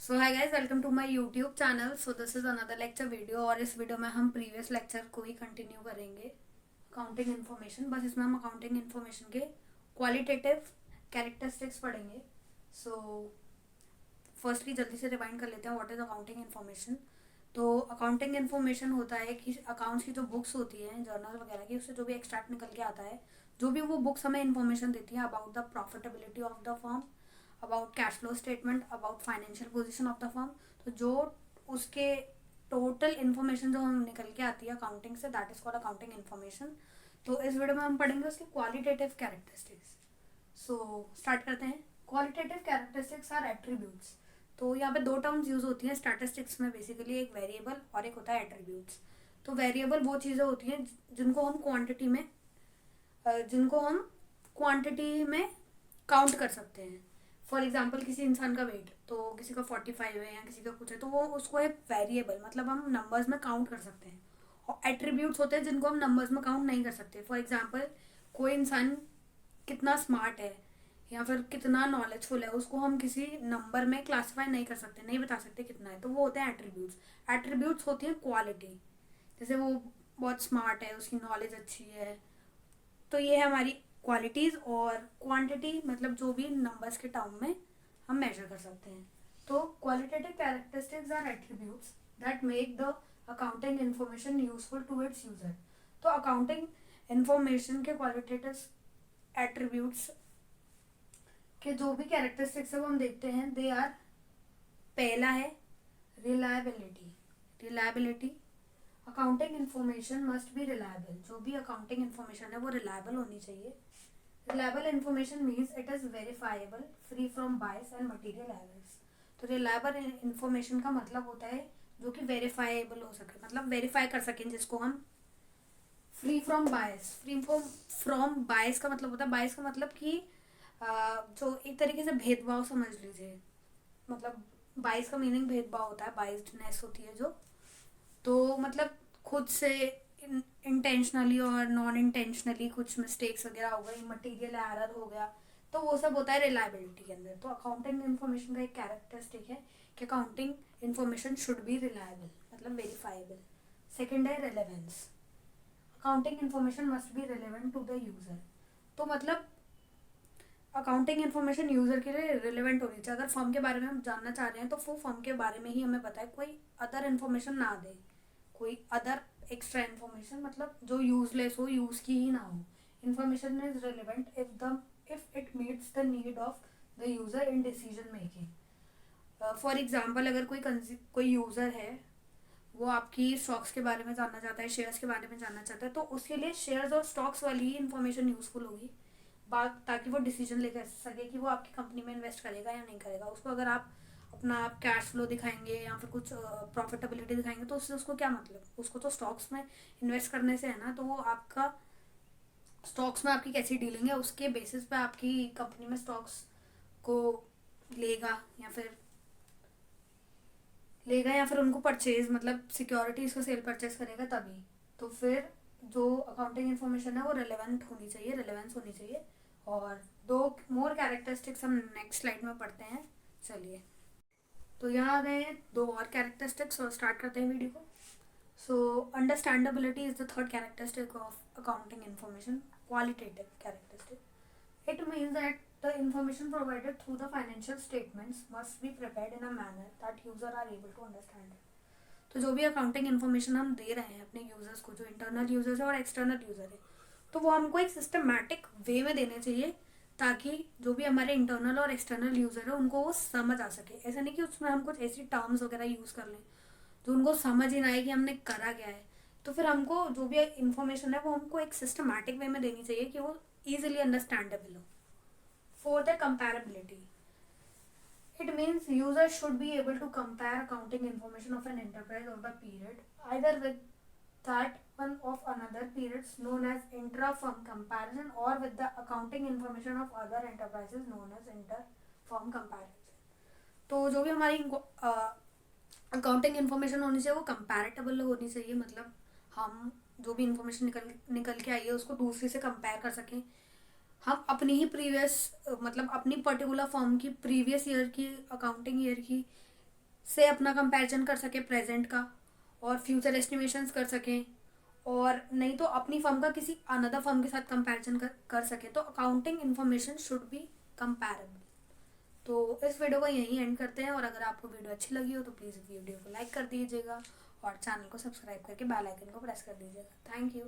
So hi guys, welcome to my YouTube channel. So this is another lecture video और इस video में हम previous lecture को ही कंटिन्यू करेंगे। अकाउंटिंग इन्फॉर्मेशन, बस इसमें हम अकाउंटिंग इन्फॉर्मेशन के क्वालिटेटिव कैरेक्टरिस्टिक्स पढ़ेंगे। सो फर्स्टली जल्दी से रिवाइंड कर लेते हैं व्हाट इज अकाउंटिंग इन्फॉर्मेशन। तो अकाउंटिंग इन्फॉर्मेशन होता है कि अकाउंट्स की जो बुक्स होती हैं जर्नल वगैरह की, उससे जो भी एक्सट्रैक्ट निकल के आता है, जो भी वो बुक्स हमें इन्फॉर्मेशन देती हैं about the profitability of the firm, about cash flow statement, about financial position of the firm. तो जो उसके टोटल इन्फॉर्मेशन जो हम निकल के आती है अकाउंटिंग से, that is called accounting information. तो इस वीडियो में हम पढ़ेंगे उसके क्वालिटेटिव कैरेक्टरिस्टिक्स। सो स्टार्ट करते हैं। Qualitative characteristics or attributes. तो यहाँ पे दो टर्म्स यूज होती हैं स्टैटिस्टिक्स में बेसिकली, एक वेरिएबल और एक होता है एट्रीब्यूट्स। तो वेरिएबल वो चीज़ें होती हैं जिनको हम क्वांटिटी में काउंट कर सकते हैं। फॉर एग्जाम्पल किसी इंसान का वेट, तो किसी का 45 है या किसी का कुछ है, तो वो उसको एक वेरिएबल मतलब हम नंबर्स में काउंट कर सकते हैं। और एट्रीब्यूट्स होते हैं जिनको हम नंबर्स में काउंट नहीं कर सकते। फॉर एग्जाम्पल कोई इंसान कितना स्मार्ट है या फिर कितना नॉलेजफुल है, उसको हम किसी नंबर में क्लासीफाई नहीं कर सकते, नहीं बता सकते कितना है, तो वो होते हैं एट्रीब्यूट्स। एट्रीब्यूट्स होती हैं क्वालिटी, जैसे वो बहुत स्मार्ट है, उसकी नॉलेज अच्छी है, तो ये है हमारी क्वालिटीज़। और क्वांटिटी मतलब जो भी नंबर्स के टर्म में हम मेजर कर सकते हैं। तो qualitative characteristics or attributes that make the accounting information useful to its user. तो अकाउंटिंग इन्फॉर्मेशन के क्वालिटेटिव एट्रीब्यूट्स के जो भी कैरेक्टरिस्टिक्स है वो हम देखते हैं। दे आर, पहला है reliability. Reliability, accounting information must B reliable. जो भी अकाउंटिंग इन्फॉर्मेशन है वो रिलायबल होनी चाहिए। Reliable information means it is verifiable, free from bias and material errors. तो रिलायबल इन्फॉर्मेशन का मतलब होता है जो कि वेरीफाइबल हो सके, मतलब वेरीफाई कर सकें जिसको हम। फ्री फ्रॉम बायस, फ्रॉम बायस का मतलब होता है, बायस का मतलब कि जो एक तरीके से भेदभाव समझ लीजिए, मतलब बायस का मीनिंग भेदभाव होता है, बायस्डनेस होती है जो। तो मतलब खुद से इंटेंशनली और नॉन इंटेंशनली कुछ मिस्टेक्स वगैरह हो गई, मटेरियल एरर हो गया, तो वो सब होता है रिलायबिलिटी के अंदर। तो अकाउंटिंग इन्फॉर्मेशन का एक कैरेक्टरिस्टिक है कि accounting information should be reliable, मतलब वेरीफाइबल। सेकेंड है relevance. Accounting information must be relevant to the user. तो मतलब अकाउंटिंग इन्फॉर्मेशन यूजर के लिए रिलेवेंट होनी चाहिए। अगर फर्म के बारे में हम जानना चाह रहे हैं तो वो फर्म के बारे में ही हमें पता है, कोई अदर इन्फॉर्मेशन ना दे, कोई अदर एक्स्ट्रा इन्फॉर्मेशन मतलब जो यूजलेस हो, यूज की ही ना हो। Information is relevant if it meets the need of the user in decision making. For example अगर कोई यूजर है, वो आपकी स्टॉक्स के बारे में जानना चाहता है, शेयर्स के बारे में जानना चाहता है, तो उसके लिए शेयर्स और स्टॉक्स वाली ही इन्फॉर्मेशन यूजफुल होगी, बात ताकि वो डिसीजन लेकर सके कि वो आपकी कंपनी में इन्वेस्ट करेगा या नहीं करेगा। उसको अगर आप अपना कैश फ्लो दिखाएंगे या फिर कुछ प्रॉफिटेबिलिटी दिखाएंगे तो उससे उसको क्या मतलब, उसको तो स्टॉक्स में इन्वेस्ट करने से है ना। तो वो आपका स्टॉक्स में आपकी कैसी डीलिंग है उसके बेसिस पे आपकी कंपनी में स्टॉक्स को लेगा या फिर उनको परचेज मतलब सिक्योरिटीज को सेल परचेज करेगा तभी। तो फिर जो अकाउंटिंग इन्फॉर्मेशन है वो रिलेवेंट होनी चाहिए, रिलेवेंस होनी चाहिए। और दो मोर कैरेक्टरिस्टिक्स हम नेक्स्ट स्लाइड में पढ़ते हैं। चलिए, तो यहाँ आ गए हैं दो और कैरेक्टरिस्टिक्स और स्टार्ट करते हैं वीडियो को। So understandability is the third characteristic of accounting information, qualitative characteristic. It means that the information provided through the financial statements must be prepared in a manner that user are able to understand it. तो जो भी accounting information हम दे रहे हैं अपने users को, जो internal users है और एक्सटर्नल यूजर है, तो वो हमको एक सिस्टमैटिक वे में देने चाहिए ताकि जो भी हमारे इंटरनल और एक्सटर्नल यूजर है उनको वो समझ आ सके। ऐसा नहीं कि उसमें हम कुछ ऐसी टर्म्स वगैरह यूज़ कर लें जो उनको समझ ही ना आए कि हमने करा क्या है। तो फिर हमको जो भी इन्फॉर्मेशन है वो हमको एक सिस्टमैटिक वे में देनी चाहिए कि वो ईजिली अंडरस्टैंडेबल हो। For the comparability, it means users should be able to compare accounting information of an enterprise over the period either with that one of another periods known as intra-firm comparison or with the accounting information of other enterprises known as inter-firm comparison. तो जो भी हमारी accounting information होनी चाहिए वो कंपैरेटिबल होनी चाहिए, मतलब हम जो भी इन्फॉर्मेशन निकल के आई है उसको दूसरे से कंपेयर कर सकें। हम अपनी ही प्रीवियस मतलब अपनी पर्टिकुलर फर्म की प्रीवियस ईयर की अकाउंटिंग ईयर की से अपना कंपैरिजन कर सके प्रेजेंट का, और फ्यूचर एस्टिमेशंस कर सकें, और नहीं तो अपनी फर्म का किसी अनदर फर्म के साथ कंपैरिजन कर सके। तो accounting information should B comparable. तो इस वीडियो को यहीं एंड करते हैं, और अगर आपको वीडियो अच्छी लगी हो तो प्लीज़ वीडियो को लाइक कर दीजिएगा और चैनल को सब्सक्राइब करके बेल आइकन को प्रेस कर दीजिएगा। Thank you.